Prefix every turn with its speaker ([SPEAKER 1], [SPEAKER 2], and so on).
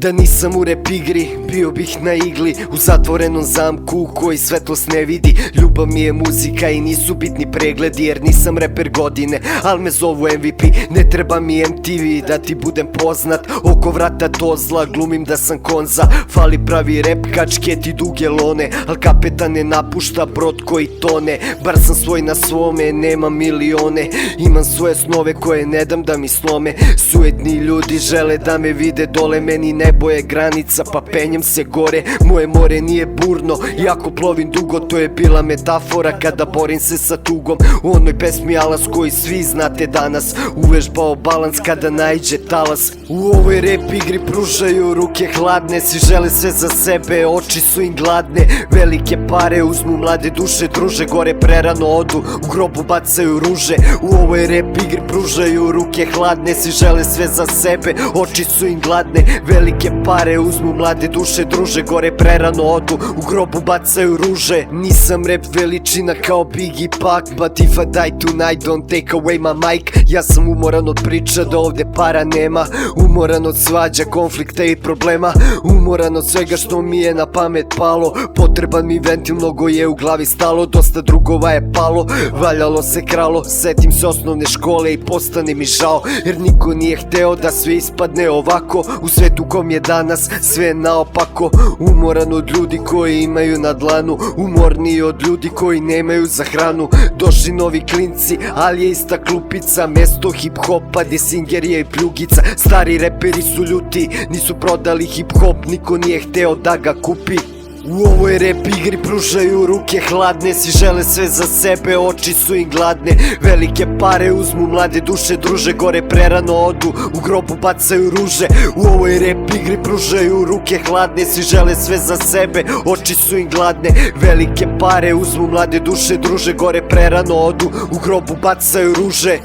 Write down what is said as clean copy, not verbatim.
[SPEAKER 1] Da nisam u rap igri, bio bih na igli, u zatvorenom zamku u koji svetlost ne vidi. Ljubav mi je muzika i nisu bitni pregledi, jer nisam reper godine, al me zovu MVP. Ne treba mi MTV da ti budem poznat, oko vrata dozla glumim da sam konza. Fali pravi rep, kačket i duge lone, al kapetan ne napušta brod koji tone. Bar sam svoj na svome, nemam milione, imam svoje snove koje ne dam da mi slome. Sujetni ljudi žele da me vide dole, meni nebo je granica pa penjem se gore. Moje more nije burno, iako plovim dugo, to je bila metafora kada borim se sa tugom. U onoj pesmi Alas koji svi znate danas, uvežbao balans kada naiđe talas. U ovoj rap igri pružaju ruke hladne, svi žele sve za sebe, oči su im gladne. Velike pare uzmu mlade duše, druže gore prerano odu, u grobu bacaju ruže. U ovoj rap igri pružaju ruke hladne, svi žele sve za sebe, oči su im gladne. Velike pare uzmu mlade duše, druže gore prerano odu, u grobu bacaju ruže. Nisam rap veličina kao Biggie Pac, but if I die tonight don't take away my mic. Ja sam umoran od priča da ovde para nema, umoran od svađa, konflikta i problema, umoran od svega što mi je na pamet palo. Potreban mi ventil, mnogo je u glavi stalo, dosta drugova je palo, valjalo se kralo. Setim se osnovne škole i postane mi žao, jer niko nije hteo da sve ispadne ovako. U svetu kom je danas sve naopako, umoran od ljudi koji imaju na dlanu, umorniji od ljudi koji nemaju za hranu. Došli novi klinci, ali je ista klupica, mesto hip hopa, desingerija i pljugica. Stari reperi su ljuti, nisu prodali hip hop, niko nije hteo da ga kupi. U ovoj rap igri pružaju ruke hladne, svi žele sve za sebe, oči su im gladne. Velike pare uzmu mlade duše, druže gore prerano odu, u grobu bacaju ruže. U ovoj rap igri pružaju ruke hladne, svi žele sve za sebe, oči su im gladne. Velike pare uzmu mlade duše, druže gore prerano odu, u grobu bacaju ruže.